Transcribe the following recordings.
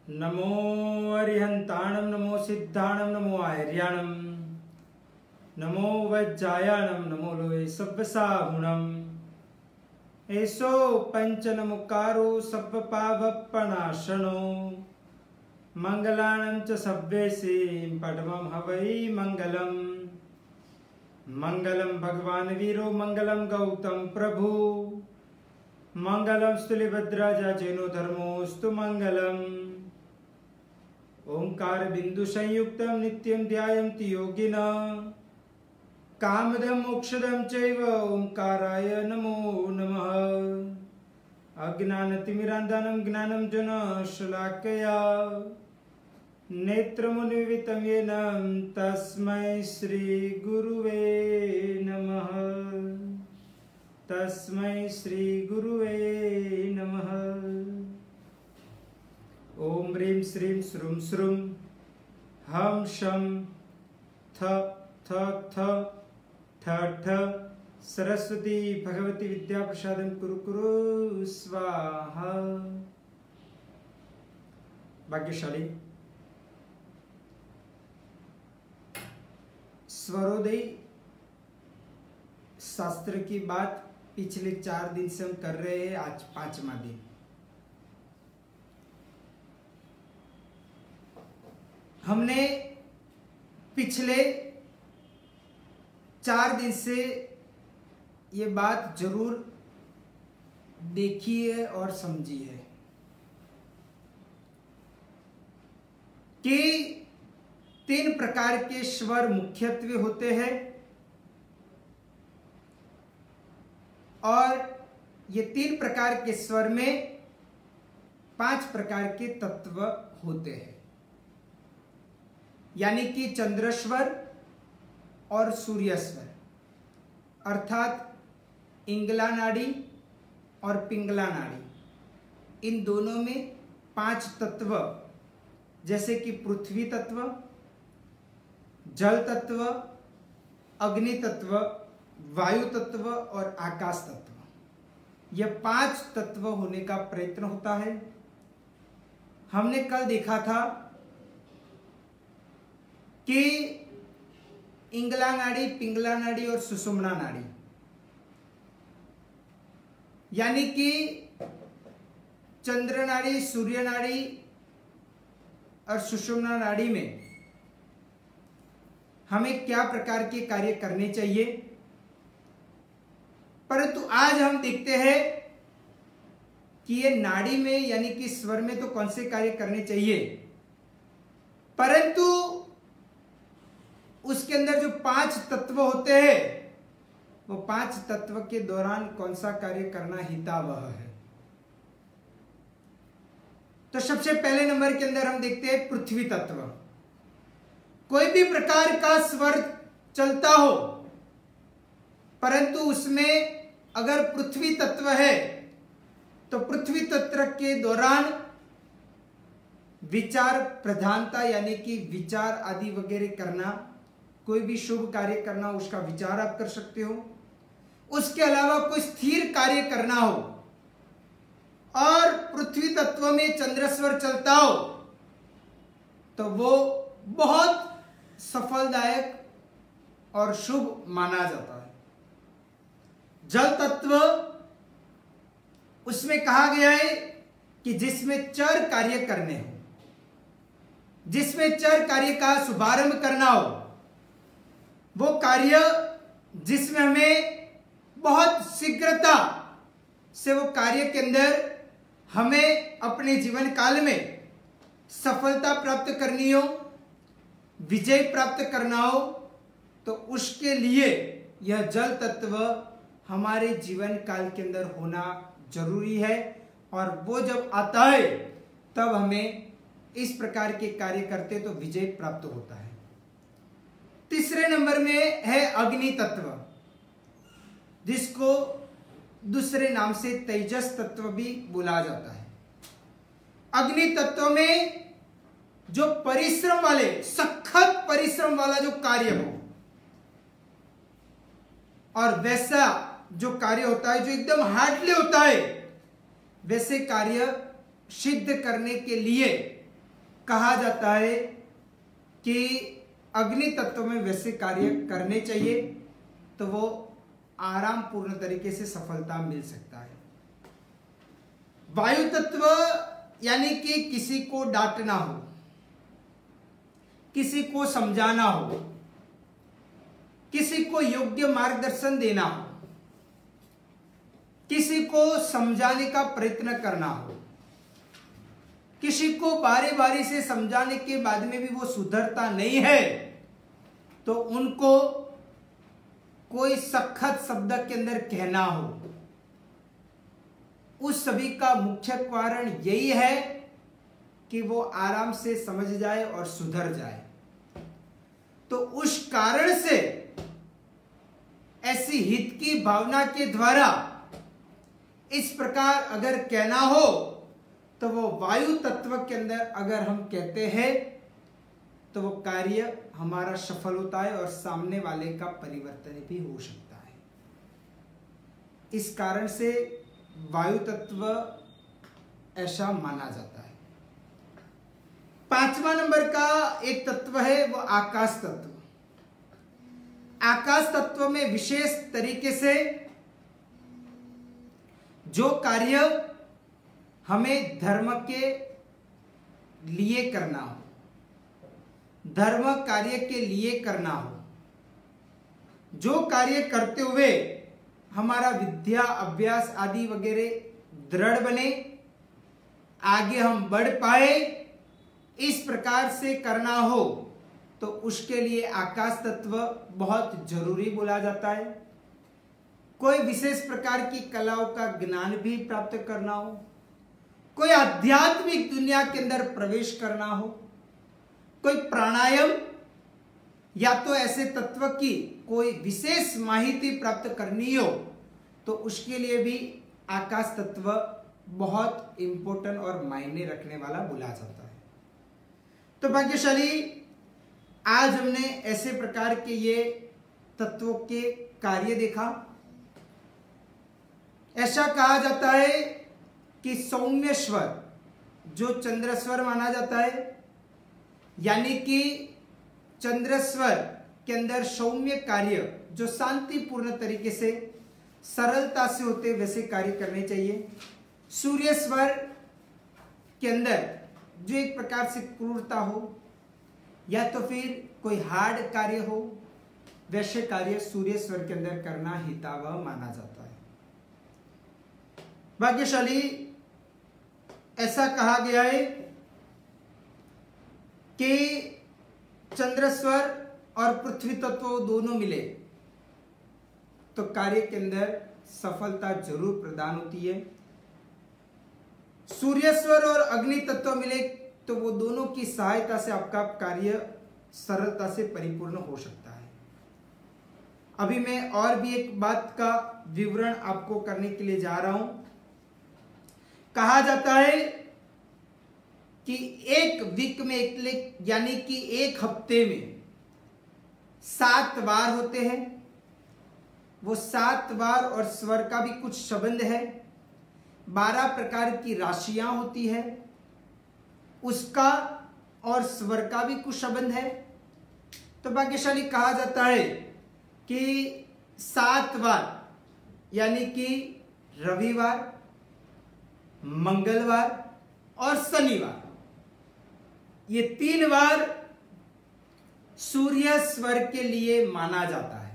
नमो अरिहंताणं नमो सिद्धाणं नमो आर्याणं नमो वज्जायाणं नमो लोये सब्बसाहुणम् एसो पंचनमुकारो सब्बपावपनाशनो मंगलानं च सब्बेसे पद्मं हवै मंगलम् मंगलम भगवान वीरो मंगलम गौतम प्रभु मंगलम स्तुलिभद्राजा जैनो धर्मोस्तु मंगलम ओंकार बिंदु संयुक्तम नित्यं ध्यायन्ति योगिनः कामदं मोक्षदं चैव ओंकाराय नमो नमः अज्ञानतिमिरान्धनं ज्ञानं जनशलाकया नेत्रमुन्मिलितं येन तस्मै श्री गुरुवे नमः। तस्मै श्री गुरुवे नमः। ओम ह्रीं श्रीं श्रूं श्रूं हम शं थ थ थ ठ ठ सरस्वती भगवती विद्या प्रसादं कुरु कुरु स्वाहा। भाग्यशाली स्वरोदय शास्त्र की बात पिछले 4 दिन से हम कर रहे हैं। आज 5वां दिन। हमने पिछले 4 दिन से ये बात जरूर देखी है और समझी है कि 3 प्रकार के स्वर मुख्यत्वे होते हैं और ये 3 प्रकार के स्वर में 5 प्रकार के तत्व होते हैं, यानी कि चंद्र स्वर और सूर्य स्वर, अर्थात इंगला नाड़ी और पिंगला नाड़ी। इन दोनों में 5 तत्व जैसे कि पृथ्वी तत्व, जल तत्व, अग्नि तत्व, वायु तत्व और आकाश तत्व, यह 5 तत्व होने का प्रयत्न होता है। हमने कल देखा था कि इंगला नाड़ी, पिंगला नाड़ी और सुषुम्ना नाड़ी, यानी कि चंद्र नाड़ी, सूर्य नाड़ी और सुषुम्ना नाड़ी में हमें क्या प्रकार के कार्य करने चाहिए। परंतु आज हम देखते हैं कि ये नाड़ी में यानी कि स्वर में तो कौन से कार्य करने चाहिए, परंतु उसके अंदर जो 5 तत्व होते हैं वो 5 तत्व के दौरान कौन सा कार्य करना हितावह है। तो सबसे पहले नंबर के अंदर हम देखते हैं पृथ्वी तत्व। कोई भी प्रकार का स्वर चलता हो परंतु उसमें अगर पृथ्वी तत्व है तो पृथ्वी तत्व के दौरान विचार प्रधानता, यानी कि विचार आदि वगैरह करना, कोई भी शुभ कार्य करना उसका विचार आप कर सकते हो। उसके अलावा कोई स्थिर कार्य करना हो और पृथ्वी तत्व में चंद्रस्वर चलता हो तो वो बहुत सफलदायक और शुभ माना जाता है। जल तत्व, उसमें कहा गया है कि जिसमें चर कार्य करने हो, जिसमें चर कार्य का शुभारंभ करना हो, वो कार्य जिसमें हमें बहुत शीघ्रता से वो कार्य के अंदर हमें अपने जीवन काल में सफलता प्राप्त करनी हो, विजय प्राप्त करना हो, तो उसके लिए यह जल तत्व हमारे जीवन काल के अंदर होना जरूरी है। और वो जब आता है तब हमें इस प्रकार के कार्य करते तो विजय प्राप्त होता है। तीसरे नंबर में है अग्नि तत्व, जिसको दूसरे नाम से तेजस तत्व भी बोला जाता है। अग्नि तत्व में जो परिश्रम वाले, सखत परिश्रम वाला जो कार्य हो और वैसा जो कार्य होता है जो एकदम हार्डली होता है, वैसे कार्य सिद्ध करने के लिए कहा जाता है कि अग्नि तत्व में वैसे कार्य करने चाहिए तो वो आराम पूर्ण तरीके से सफलता मिल सकता है। वायु तत्व यानी कि किसी को डांटना हो, किसी को समझाना हो, किसी को योग्य मार्गदर्शन देना हो, किसी को समझाने का प्रयत्न करना हो, किसी को बारी बारी से समझाने के बाद में भी वो सुधरता नहीं है तो उनको कोई सख्त शब्द के अंदर कहना हो, उस सभी का मुख्य कारण यही है कि वो आराम से समझ जाए और सुधर जाए। तो उस कारण से ऐसी हित की भावना के द्वारा इस प्रकार अगर कहना हो तो वो वायु तत्व के अंदर अगर हम कहते हैं तो वो कार्य हमारा सफल होता है और सामने वाले का परिवर्तन भी हो सकता है। इस कारण से वायु तत्व ऐसा माना जाता है। 5वां नंबर का एक तत्व है वो आकाश तत्व। आकाश तत्व में विशेष तरीके से जो कार्य हमें धर्म के लिए करना हो, धर्म कार्य के लिए करना हो, जो कार्य करते हुए हमारा विद्या अभ्यास आदि वगैरह दृढ़ बने, आगे हम बढ़ पाए, इस प्रकार से करना हो तो उसके लिए आकाश तत्व बहुत जरूरी बोला जाता है। कोई विशेष प्रकार की कलाओं का ज्ञान भी प्राप्त करना हो, कोई आध्यात्मिक दुनिया के अंदर प्रवेश करना हो, कोई प्राणायाम या तो ऐसे तत्व की कोई विशेष माहिती प्राप्त करनी हो तो उसके लिए भी आकाश तत्व बहुत इंपॉर्टेंट और मायने रखने वाला बोला जाता है। तो भाग्यशाली आज हमने ऐसे प्रकार के ये तत्वों के कार्य देखा। ऐसा कहा जाता है कि सौम्य स्वर जो चंद्र स्वर माना जाता है, यानी कि चंद्र स्वर के अंदर सौम्य कार्य जो शांतिपूर्ण तरीके से सरलता से होते वैसे कार्य करने चाहिए। सूर्य स्वर के अंदर जो एक प्रकार से क्रूरता हो या तो फिर कोई हार्ड कार्य हो, वैसे कार्य सूर्य स्वर के अंदर करना हितावह माना जाता है। भाग्यशाली ऐसा कहा गया है कि चंद्र स्वर और पृथ्वी तत्व दोनों मिले तो कार्य के अंदर सफलता जरूर प्रदान होती है। सूर्य स्वर और अग्नि तत्व मिले तो वो दोनों की सहायता से आपका कार्य सरलता से परिपूर्ण हो सकता है। अभी मैं और भी एक बात का विवरण आपको करने के लिए जा रहा हूं। कहा जाता है कि एक वीक में यानी कि एक हफ्ते में 7 वार होते हैं। वो 7 वार और स्वर का भी कुछ संबंध है। 12 प्रकार की राशियां होती है, उसका और स्वर का भी कुछ संबंध है। तो भाग्यशाली कहा जाता है कि 7 वार यानी कि रविवार, मंगलवार और शनिवार, ये 3 वार सूर्य स्वर के लिए माना जाता है।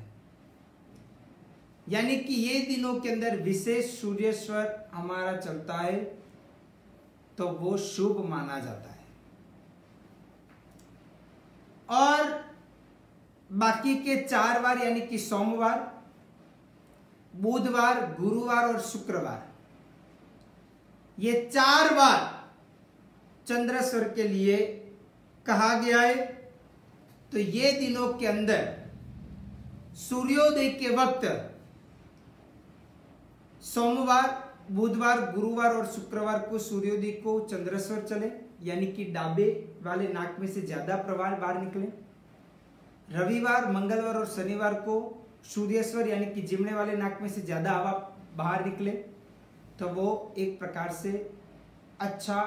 यानी कि ये दिनों के अंदर विशेष सूर्य स्वर हमारा चलता है तो वो शुभ माना जाता है। और बाकी के 4 वार यानी कि सोमवार, बुधवार, गुरुवार और शुक्रवार, ये 4 वार चंद्र स्वर के लिए कहा गया है। तो ये दिनों के अंदर सूर्योदय के वक्त सोमवार, बुधवार, गुरुवार और शुक्रवार को सूर्योदय को चंद्र स्वर चले, यानी कि डाबे वाले नाक में से ज्यादा प्रवाह बाहर निकले। रविवार, मंगलवार और शनिवार को सूर्य स्वर यानी कि जिमने वाले नाक में से ज्यादा हवा बाहर निकले तो वो एक प्रकार से अच्छा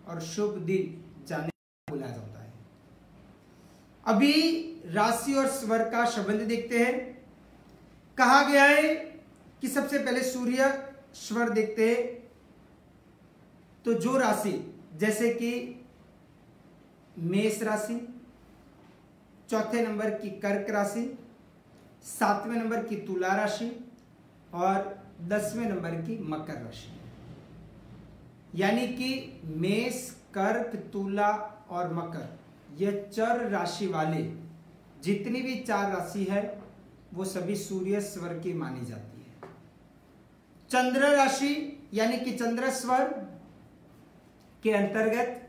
और शुभ दिन जाने बोला जाता है। अभी राशि और स्वर का संबंध देखते हैं। कहा गया है कि सबसे पहले सूर्य स्वर देखते हैं। तो जो राशि जैसे कि मेष राशि, चौथे नंबर की कर्क राशि, 7वें नंबर की तुला राशि और 10वें नंबर की मकर राशि, यानी कि मेष, कर्क, तुला और मकर, ये चर राशि वाले जितनी भी 4 राशि है वो सभी सूर्य स्वर की मानी जाती है। चंद्र राशि यानी कि चंद्र स्वर के अंतर्गत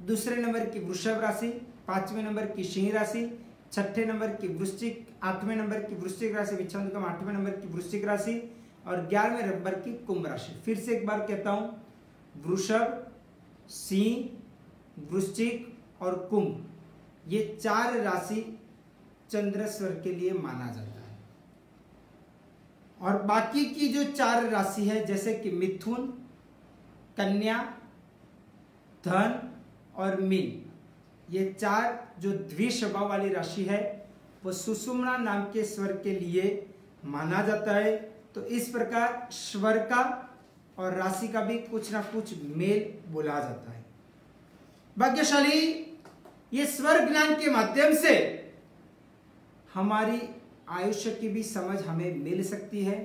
दूसरे नंबर की वृषभ राशि, 5वें नंबर की सिंह राशि, 6ठे नंबर की वृश्चिक, 8वें नंबर की वृश्चिक राशि, 8वें नंबर की वृश्चिक राशि और 11वें नंबर की कुंभ राशि। फिर से एक बार कहता हूं, वृषभ, सिंह, वृश्चिक और कुंभ, ये 4 राशि चंद्र स्वर के लिए माना जाता है। और बाकी की जो 4 राशि है जैसे कि मिथुन, कन्या, धन और मीन, ये 4 जो द्विस्वभाव वाली राशि है वो सुषुम्ना नाम के स्वर के लिए माना जाता है। तो इस प्रकार स्वर का और राशि का भी कुछ ना कुछ मेल बोला जाता है। भाग्यशाली, ये स्वर ज्ञान के माध्यम से हमारी आयुष्य की भी समझ हमें मिल सकती है,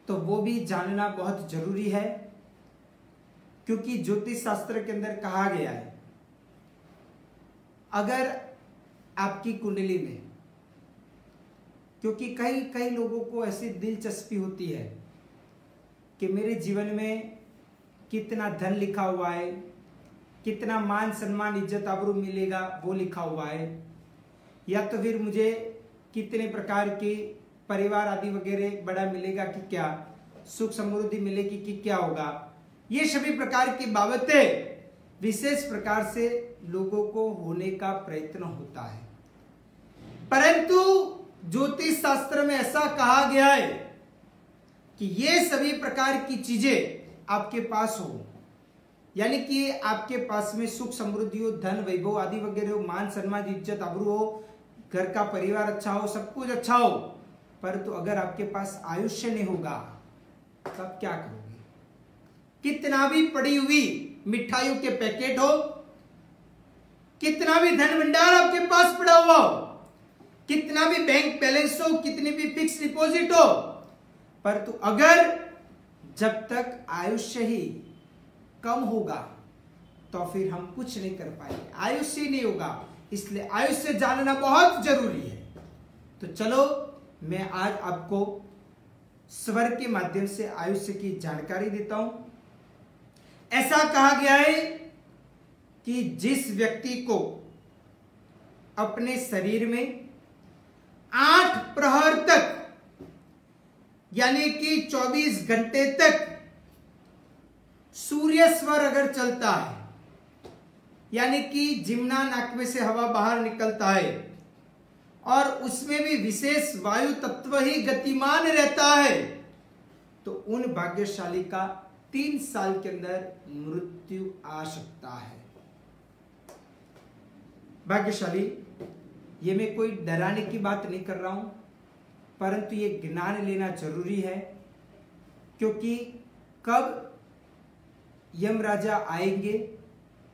तो वो भी जानना बहुत जरूरी है। क्योंकि ज्योतिष शास्त्र के अंदर कहा गया है, अगर आपकी कुंडली में, क्योंकि कई लोगों को ऐसी दिलचस्पी होती है कि मेरे जीवन में कितना धन लिखा हुआ है, कितना मान सम्मान इज्जत आबरू मिलेगा वो लिखा हुआ है, या तो फिर मुझे कितने प्रकार के परिवार आदि वगैरह बड़ा मिलेगा कि क्या, सुख समृद्धि मिलेगी कि क्या होगा। ये सभी प्रकार की बाबतें विशेष प्रकार से लोगों को होने का प्रयत्न होता है। परंतु ज्योतिष शास्त्र में ऐसा कहा गया है कि ये सभी प्रकार की चीजें आपके पास हो, यानी कि आपके पास में सुख समृद्धि हो, धन वैभव आदि वगैरह हो, मान सम्मान इज्जत आबरू हो, घर का परिवार अच्छा हो, सब कुछ अच्छा हो, परंतु अगर आपके पास आयुष्य नहीं होगा तब क्या करोगे? कितना भी पड़ी हुई मिठाइयों के पैकेट हो, कितना भी धन भंडार आपके पास पड़ा हुआ हो, कितना भी बैंक बैलेंस हो, कितनी भी फिक्स डिपॉजिट हो, परंतु अगर जब तक आयुष्य ही कम होगा तो फिर हम कुछ नहीं कर पाएंगे। आयुष्य ही नहीं होगा, इसलिए आयुष्य जानना बहुत जरूरी है। तो चलो मैं आज आपको स्वर के माध्यम से आयुष्य की जानकारी देता हूं। ऐसा कहा गया है कि जिस व्यक्ति को अपने शरीर में 8 प्रहर तक, यानी कि 24 घंटे तक सूर्य स्वर अगर चलता है, यानी कि जिम्ना नाक में से हवा बाहर निकलता है और उसमें भी विशेष वायु तत्व ही गतिमान रहता है, तो उन भाग्यशाली का 3 साल के अंदर मृत्यु आ सकता है। भाग्यशाली, ये मैं कोई डराने की बात नहीं कर रहा हूं, परंतु ये ज्ञान लेना जरूरी है। क्योंकि कब यमराजा आएंगे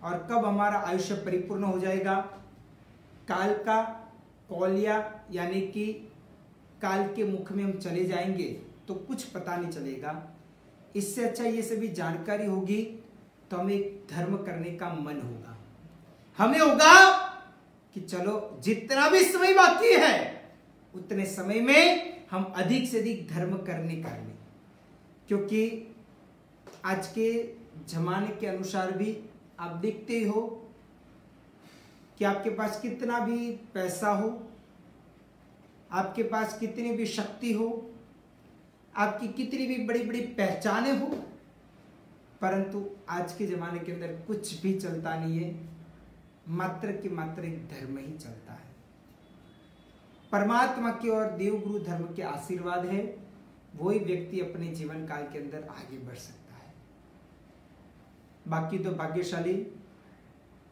और कब हमारा आयुष्य परिपूर्ण हो जाएगा, काल का कौलिया यानी कि काल के मुख में हम चले जाएंगे तो कुछ पता नहीं चलेगा। इससे अच्छा ये सभी जानकारी होगी तो हमें धर्म करने का मन होगा। हमें होगा कि चलो जितना भी समय बाकी है उतने समय में हम अधिक से अधिक धर्म करने का लें। क्योंकि आज के जमाने के अनुसार भी आप देखते ही हो कि आपके पास कितना भी पैसा हो, आपके पास कितनी भी शक्ति हो, आपकी कितनी भी बड़ी बड़ी पहचानें हो, परंतु आज के जमाने के अंदर कुछ भी चलता नहीं है। मात्र के मात्र एक धर्म ही चलता है। परमात्मा के और देवगुरु धर्म के आशीर्वाद है, वही व्यक्ति अपने जीवन काल के अंदर आगे बढ़ सकता है। बाकी तो भाग्यशाली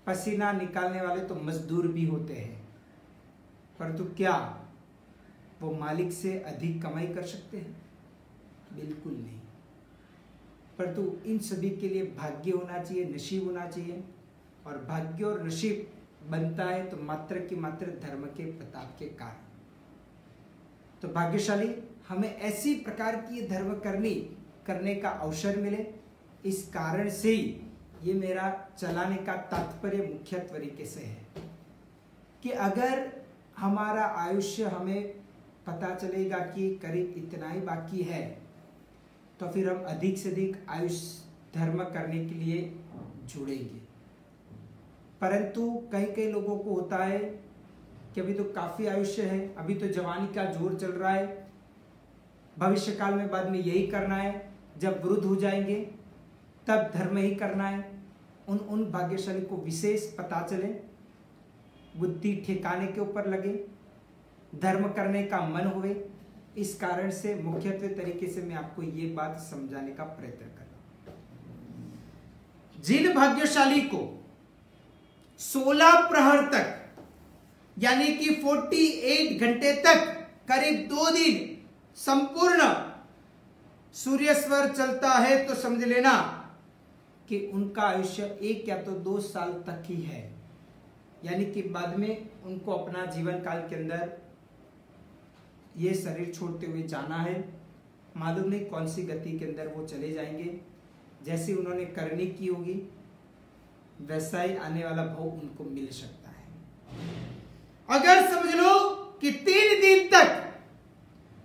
पसीना निकालने वाले तो मजदूर भी होते हैं, परंतु क्या वो मालिक से अधिक कमाई कर सकते हैं? बिल्कुल नहीं। परंतु इन सभी के लिए भाग्य होना चाहिए, नसीब होना चाहिए, और भाग्य और नसीब बनता है तो मात्र की मात्र धर्म के प्रताप के कारण। तो भाग्यशाली हमें ऐसी प्रकार की धर्म करने का अवसर मिले, इस कारण से ही ये मेरा चलाने का तात्पर्य मुख्य तरीके से है कि अगर हमारा आयुष्य हमें पता चलेगा कि करीब इतना ही बाकी है, तो फिर हम अधिक से अधिक आयुष्य धर्म करने के लिए जुड़ेंगे। परंतु कई लोगों को होता है कि अभी तो काफी आयुष्य है, अभी तो जवानी का जोर चल रहा है, भविष्य काल में बाद में यही करना है, जब वृद्ध हो जाएंगे तब धर्म ही करना है। उन भाग्यशाली को विशेष पता चले, बुद्धि ठिकाने के ऊपर लगे, धर्म करने का मन हुए। इस कारण से मुख्यत्वे तरीके से मैं आपको ये बात समझाने का प्रयत्न कर रहा हूं। जिन भाग्यशाली को 16 प्रहर तक यानी कि 48 घंटे तक करीब 2 दिन संपूर्ण सूर्य स्वर चलता है, तो समझ लेना कि उनका आयुष्य 1 या तो 2 साल तक ही है, यानी कि बाद में उनको अपना जीवन काल के अंदर ये शरीर छोड़ते हुए जाना है। मालूम नहीं कौन सी गति के अंदर वो चले जाएंगे, जैसे उन्होंने करनी की होगी वैसा ही आने वाला भोग उनको मिल सकता है। अगर समझ लो कि 3 दिन तक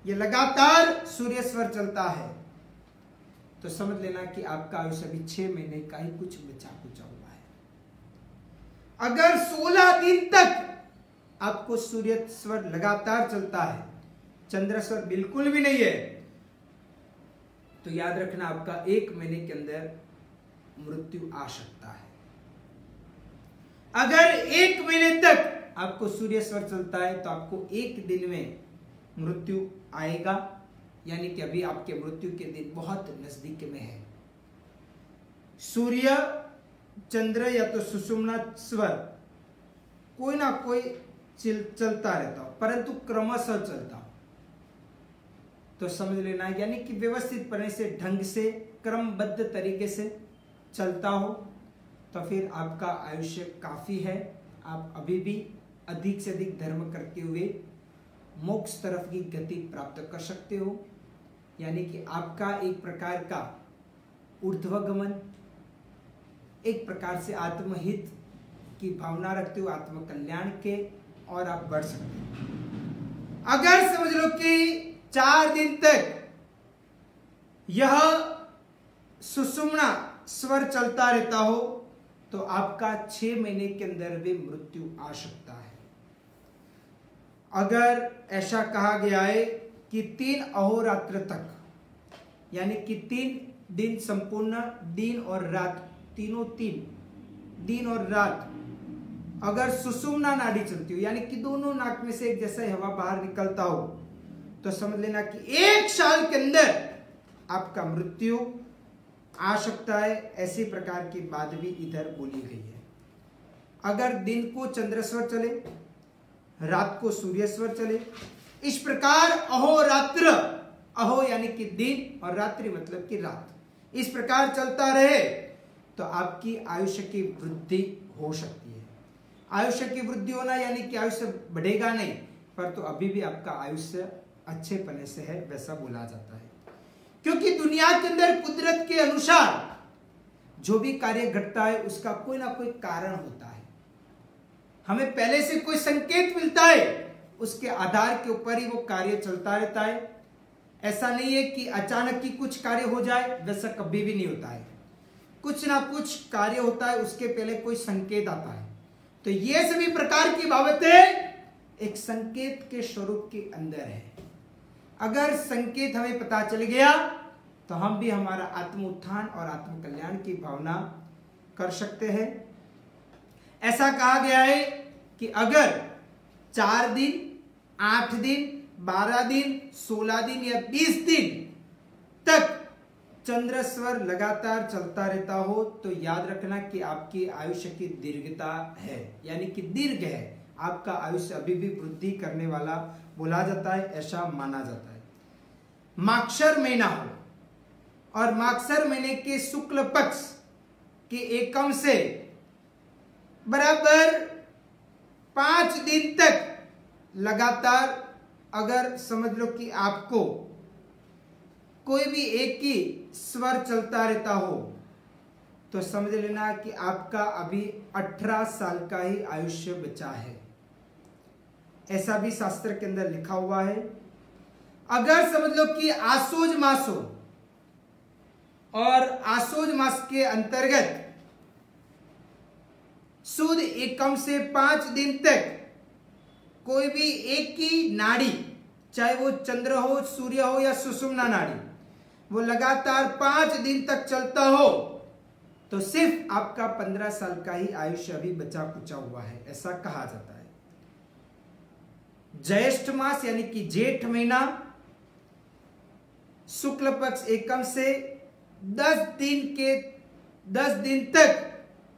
ये लगातार सूर्य स्वर चलता है, तो समझ लेना कि आपका आयुष्य अभी 6 महीने का ही कुछ बचा कुचा हुआ है। अगर 16 दिन तक आपको सूर्य स्वर लगातार चलता है, चंद्र स्वर बिल्कुल भी नहीं है, तो याद रखना आपका 1 महीने के अंदर मृत्यु आ सकता है। अगर 1 महीने तक आपको सूर्य स्वर चलता है तो आपको 1 दिन में मृत्यु आएगा, यानी कि अभी आपके मृत्यु के दिन बहुत नजदीक में है। सूर्य चंद्र या तो सुषुम्ना स्वर कोई ना कोई चलता रहता हो, परंतु क्रमशः चलता हो, तो समझ लेना, यानी कि व्यवस्थित पने से ढंग से क्रमबद्ध तरीके से चलता हो, तो फिर आपका आयुष्य काफी है। आप अभी भी अधिक से अधिक धर्म करते हुए मोक्ष तरफ की गति प्राप्त कर सकते हो, यानी कि आपका एक प्रकार का ऊर्ध्वगमन, एक प्रकार से आत्महित की भावना रखते हो, आत्म कल्याण के, और आप बढ़ सकते हो। अगर समझ लो कि 4 दिन तक यह सुषुम्ना स्वर चलता रहता हो, तो आपका 6 महीने के अंदर भी मृत्यु आ सकता है। अगर ऐसा कहा गया है कि 3 अहोरात्र तक, यानी कि 3 दिन संपूर्ण दिन और रात, तीनों 3 दिन और रात अगर सुषुम्ना नाड़ी चलती हो, यानी कि दोनों नाक में से एक जैसा हवा बाहर निकलता हो, तो समझ लेना कि 1 साल के अंदर आपका मृत्यु आ सकता है। ऐसी प्रकार की बात भी इधर बोली गई है। अगर दिन को चंद्रस्वर चले, रात को सूर्य स्वर चले, इस प्रकार अहोरात्र, अहो यानी कि दिन और रात्रि मतलब कि रात, इस प्रकार चलता रहे, तो आपकी आयुष्य की वृद्धि हो सकती है। आयुष्य की वृद्धि होना यानी कि आयुष्य बढ़ेगा नहीं, पर तो अभी भी आपका आयुष्य अच्छे पने से है, वैसा बोला जाता है। क्योंकि दुनिया के अंदर कुदरत के अनुसार जो भी कार्य घटता है उसका कोई ना कोई कारण होता है। हमें पहले से कोई संकेत मिलता है, उसके आधार के ऊपर ही वो कार्य चलता रहता है। ऐसा नहीं है कि अचानक ही कुछ कार्य हो जाए, वैसा कभी भी नहीं होता है। कुछ ना कुछ कार्य होता है, उसके पहले कोई संकेत आता है। तो ये सभी प्रकार की बाबतें एक संकेत के स्वरूप के अंदर है। अगर संकेत हमें पता चल गया तो हम भी हमारा आत्म उत्थान और आत्म कल्याण की भावना कर सकते हैं। ऐसा कहा गया है कि अगर 4 दिन, 8 दिन, 12 दिन, 16 दिन या 20 दिन तक चंद्र स्वर लगातार चलता रहता हो तो याद रखना कि आपकी आयुष्य की दीर्घता है, यानी कि दीर्घ है, आपका आयुष्य अभी भी वृद्धि करने वाला बोला जाता है, ऐसा माना जाता है। माक्षर महीना हो और माक्षर महीने के शुक्ल पक्ष के एकम से बराबर 5 दिन तक लगातार अगर समझ लो कि आपको कोई भी एक ही स्वर चलता रहता हो तो समझ लेना कि आपका अभी 18 साल का ही आयुष्य बचा है, ऐसा भी शास्त्र के अंदर लिखा हुआ है। अगर समझ लो कि आसोज मास हो और आसोज मास के अंतर्गत सुद एकम से 5 दिन तक कोई भी एक ही नाड़ी, चाहे वो चंद्र हो, सूर्य हो या सुषुम्ना नाड़ी, वो लगातार 5 दिन तक चलता हो तो सिर्फ आपका 15 साल का ही आयुष्य अभी बचा कुचा हुआ है, ऐसा कहा जाता है। ज्येष्ठ मास यानी कि जेठ महीना शुक्ल पक्ष एकम से 10 दिन तक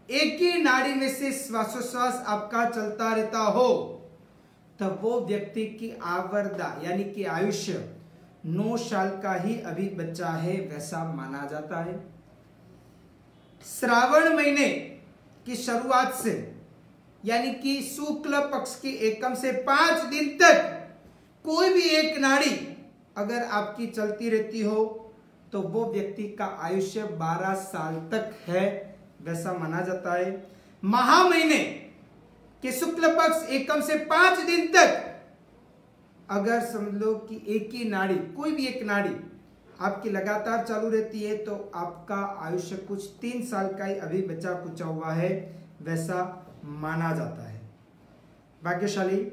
एक ही नाड़ी में से श्वासोश्वास आपका चलता रहता हो तब वो व्यक्ति की आवर्दा यानी कि आयुष्य 9 साल का ही अभी बच्चा है, वैसा माना जाता है। श्रावण महीने की शुरुआत से यानी कि शुक्ल पक्ष के एकम से 5 दिन तक कोई भी एक नाड़ी अगर आपकी चलती रहती हो तो वो व्यक्ति का आयुष्य 12 साल तक है, वैसा माना जाता है। महा महीने के शुक्ल पक्ष एकम से 5 दिन तक अगर समझ लो कि एक ही नाड़ी, कोई भी एक नाड़ी आपकी लगातार चालू रहती है तो आपका आयुष्य कुछ 3 साल का ही अभी बचा कुचा हुआ है, वैसा माना जाता है। भाग्यशाली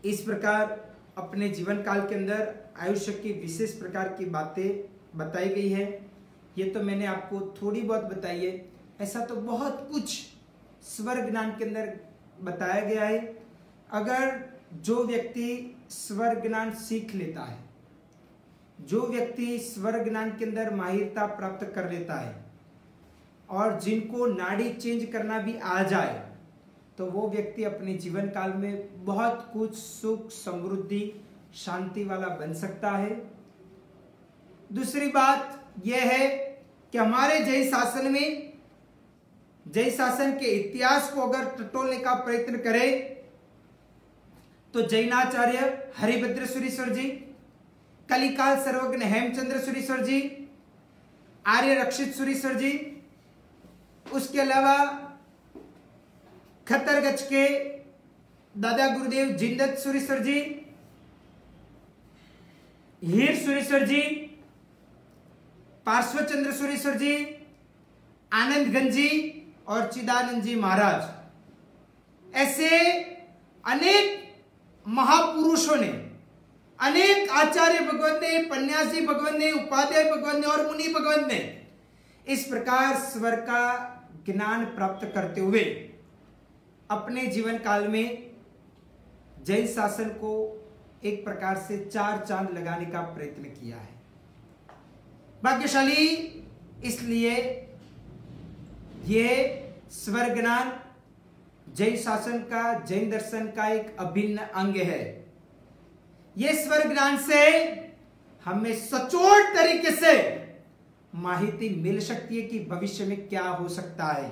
इस प्रकार अपने जीवन काल के अंदर आयुष्य की विशेष प्रकार की बातें बताई गई है। ये तो मैंने आपको थोड़ी बहुत बताई है, ऐसा तो बहुत कुछ स्वर ज्ञान के अंदर बताया गया है। अगर जो व्यक्ति स्वर ज्ञान सीख लेता है, जो व्यक्ति स्वर ज्ञान के अंदर माहिरता प्राप्त कर लेता है और जिनको नाड़ी चेंज करना भी आ जाए तो वो व्यक्ति अपने जीवन काल में बहुत कुछ सुख समृद्धि शांति वाला बन सकता है। दूसरी बात यह है कि हमारे जय शासन में, जय शासन के इतिहास को अगर टटोलने का प्रयत्न करें तो जैनाचार्य हरिभद्र सुरीश्वर जी, कलिकाल सर्वज्ञ हेमचंद्र सुरीश्वर जी, आर्य रक्षित सुरीश्वर जी, उसके अलावा खतरगच के दादा गुरुदेव जिंदत सुरीश्वर जी, हीर सुरीश्वर जी, पार्श्वचंद्र सुरीश्वर जी, आनंदगंज जी और चिदानंद जी महाराज, ऐसे अनेक महापुरुषों ने, अनेक आचार्य भगवत ने, पन्यासी भगवत ने, उपाध्याय भगवत ने और मुनि भगवत ने इस प्रकार स्वर का ज्ञान प्राप्त करते हुए अपने जीवन काल में जैन शासन को एक प्रकार से 4 चांद लगाने का प्रयत्न किया है। भाग्यशाली इसलिए यह स्वर ज्ञान जैन शासन का, जैन दर्शन का एक अभिन्न अंग है। यह स्वर ज्ञान से हमें सचोट तरीके से माहिती मिल सकती है कि भविष्य में क्या हो सकता है,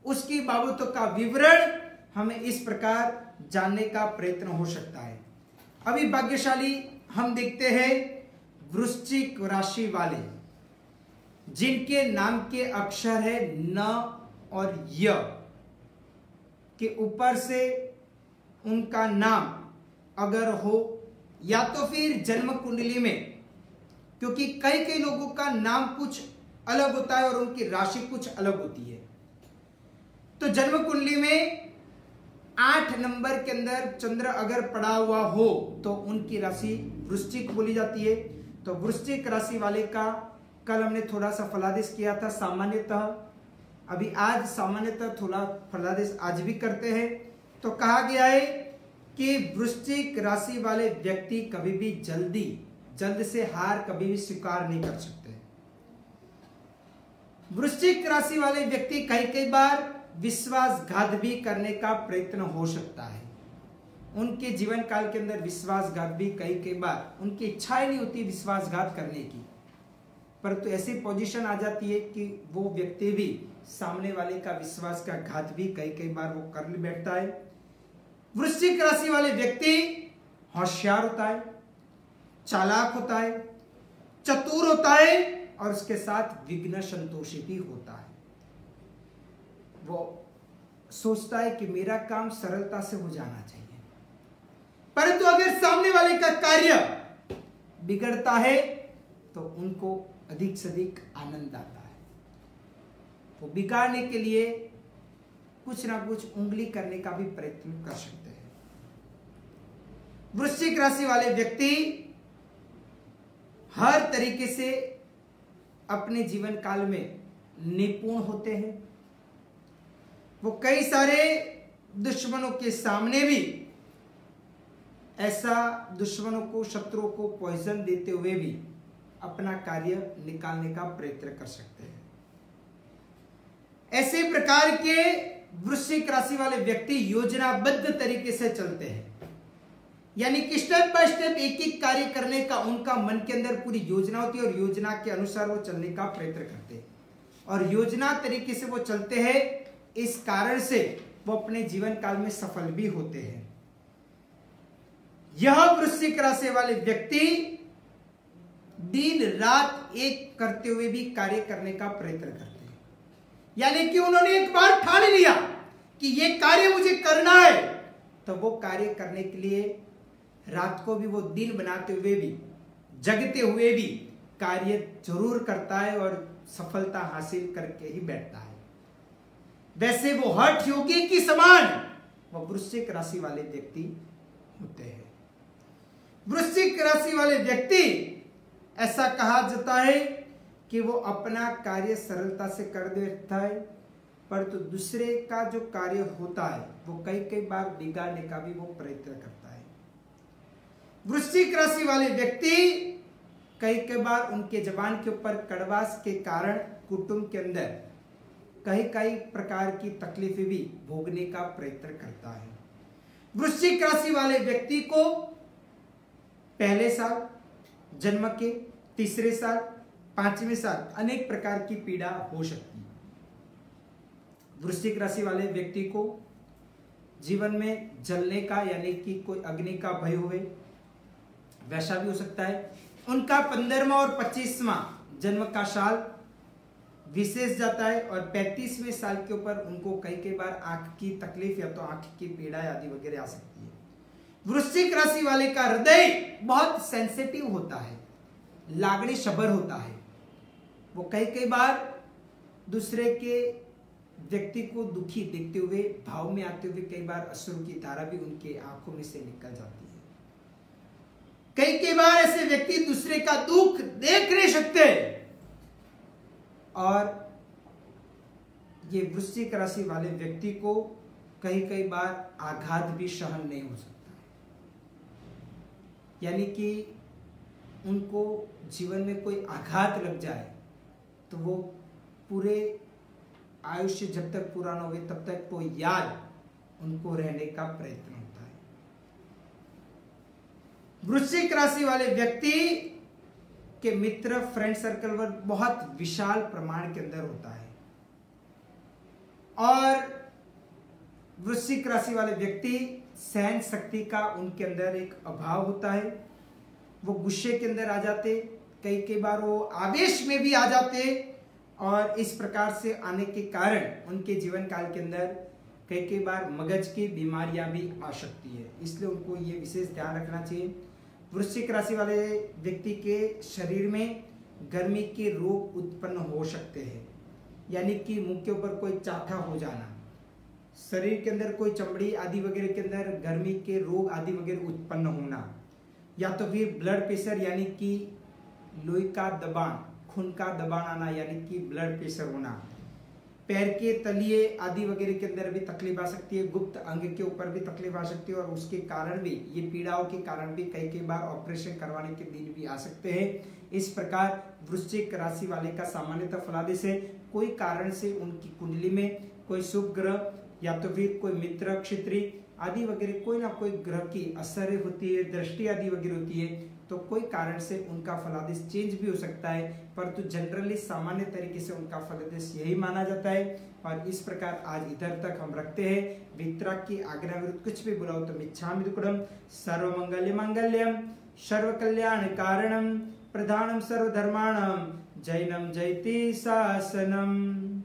उसकी बाबतों का विवरण हमें इस प्रकार जानने का प्रयत्न हो सकता है। अभी भाग्यशाली हम देखते हैं वृश्चिक राशि वाले जिनके नाम के अक्षर है न और य के ऊपर से उनका नाम अगर हो या तो फिर जन्म कुंडली में, क्योंकि कई कई लोगों का नाम कुछ अलग होता है और उनकी राशि कुछ अलग होती है, तो जन्म कुंडली में 8 नंबर के अंदर चंद्र अगर पड़ा हुआ हो तो उनकी राशि वृश्चिक बोली जाती है। तो वृश्चिक राशि वाले का कल हमने थोड़ा सा फलादेश किया था सामान्यतः, अभी आज सामान्यतः थोड़ा फलादेश आज भी करते हैं। तो कहा गया है कि वृश्चिक राशि वाले व्यक्ति कभी भी जल्द से हार कभी भी स्वीकार नहीं कर सकते। वृश्चिक राशि वाले व्यक्ति कई कई बार विश्वासघात भी करने का प्रयत्न हो सकता है। उनके जीवन काल के अंदर विश्वासघात भी कई कई बार, उनकी इच्छा ही नहीं होती विश्वासघात करने की, परंतु ऐसी पोजीशन आ जाती है कि वो व्यक्ति भी सामने वाले का विश्वास का घात भी कई कई बार वो कर बैठता है। वृश्चिक राशि वाले व्यक्ति होशियार होता है, चालाक होता है, चतुर होता है और उसके साथ विघ्न संतोषी भी होता है। वो सोचता है कि मेरा काम सरलता से हो जाना चाहिए, परंतु अगर सामने वाले का कार्य बिगड़ता है तो उनको अधिक से अधिक आनंद आता है। वो बिगाड़ने के लिए कुछ ना कुछ उंगली करने का भी प्रयत्न कर सकते हैं। वृश्चिक राशि वाले व्यक्ति हर तरीके से अपने जीवन काल में निपुण होते हैं। वो कई सारे दुश्मनों के सामने भी ऐसा दुश्मनों को, शत्रुओं को पॉइजन देते हुए भी अपना कार्य निकालने का प्रयत्न कर सकते हैं। ऐसे प्रकार के वृश्चिक राशि वाले व्यक्ति योजनाबद्ध तरीके से चलते हैं, यानी कि स्टेप बाय स्टेप एक एक कार्य करने का उनका मन के अंदर पूरी योजना होती है और योजना के अनुसार वो चलने का प्रयत्न करते हैं और योजना तरीके से वो चलते हैं। इस कारण से वो अपने जीवन काल में सफल भी होते हैं। यह वृश्चिक राशि वाले व्यक्ति दिन रात एक करते हुए भी कार्य करने का प्रयत्न करते हैं, यानी कि उन्होंने एक बार ठान लिया कि यह कार्य मुझे करना है, तो वो कार्य करने के लिए रात को भी वो दिन बनाते हुए भी, जगते हुए भी कार्य जरूर करता है और सफलता हासिल करके ही बैठता है। वैसे वो हठ योगी की समान वो वृश्चिक राशि वाले व्यक्ति होते हैं। वृश्चिक राशि वाले व्यक्ति ऐसा कहा जाता है कि वो अपना कार्य सरलता से कर देता है, परंतु दूसरे का जो कार्य होता है वो कई कई बार बिगाड़ने का भी वो प्रयत्न करता है। वृश्चिक राशि वाले व्यक्ति कई कई बार उनके जबान के ऊपर कड़वास के कारण कुटुंब के अंदर कई कई प्रकार की तकलीफें भी भोगने का प्रयत्न करता है। वृश्चिक राशि वाले व्यक्ति को पहले साल, जन्म के तीसरे साल, 5वें साल अनेक प्रकार की पीड़ा हो सकती है। वृश्चिक राशि वाले व्यक्ति को जीवन में जलने का, यानी कि कोई अग्नि का भय हुए, वैसा भी हो सकता है। उनका 15वां और 25वां जन्म का साल विशेष जाता है और 35वें साल के ऊपर उनको कई कई बार आंख की तकलीफ या तो आंख की पीड़ा आदि वगैरह आ सकती है। वृश्चिक राशि वाले का हृदय बहुत सेंसिटिव होता है, लागणी शबर होता है। वो कई कई बार दूसरे के व्यक्ति को दुखी देखते हुए, भाव में आते हुए कई बार अश्रु की धारा भी उनके आंखों में से निकल जाती है। कई कई बार ऐसे व्यक्ति दूसरे का दुख देख नहीं सकते और ये वृश्चिक राशि वाले व्यक्ति को कई कई बार आघात भी सहन नहीं हो सकता है, यानी कि उनको जीवन में कोई आघात लग जाए तो वो पूरे आयुष्य जब तक पूरा न हो तब तक वो याद उनको रहने का प्रयत्न होता है। वृश्चिक राशि वाले व्यक्ति के मित्र, फ्रेंड सर्कल वर्ग बहुत विशाल प्रमाण के अंदर होता है और वृश्चिक राशि वाले व्यक्ति सहन शक्ति का उनके अंदर एक अभाव होता है। वो गुस्से के अंदर आ जाते, कई कई बार वो आवेश में भी आ जाते और इस प्रकार से आने के कारण उनके जीवन काल के अंदर कई कई बार मगज की बीमारियां भी आ सकती है। इसलिए उनको ये विशेष ध्यान रखना चाहिए। वृश्चिक राशि वाले व्यक्ति के शरीर में गर्मी के रोग उत्पन्न हो सकते हैं, यानी कि मुंह के ऊपर कोई चाठा हो जाना, शरीर के अंदर कोई चमड़ी आदि वगैरह के अंदर गर्मी के रोग आदि वगैरह उत्पन्न होना, या तो फिर ब्लड प्रेशर यानी कि लोही का दबान, खून का दबान आना यानी कि ब्लड प्रेशर होना, पैर के तलिए आदि वगैरह के अंदर भी तकलीफ आ सकती है, गुप्त अंग के ऊपर भी तकलीफ आ सकती है और उसके कारण भी, ये पीड़ाओं के कारण भी कई बार ऑपरेशन करवाने के दिन भी आ सकते हैं। इस प्रकार वृश्चिक राशि वाले का सामान्यतः फलादेश है। कोई कारण से उनकी कुंडली में कोई शुभ ग्रह या तो फिर कोई मित्र क्षत्रि आदि वगैरह कोई ना कोई ग्रह की असर होती है, दृष्टि आदि वगैरह होती है, तो कोई कारण से उनका फलादेश चेंज भी हो सकता है, परंतु जनरली सामान्य तरीके से उनका फलादेश यही माना जाता है। और इस प्रकार आज इधर तक हम रखते हैं। वितराग की आज्ञा विरुद्ध कुछ भी बुलाओ तो मिच्छामि दुक्कडम। सर्वमंगल मांगल्यम सर्व कल्याण कारणम प्रधानम सर्वधर्माणाम जैनम जयति शासनम।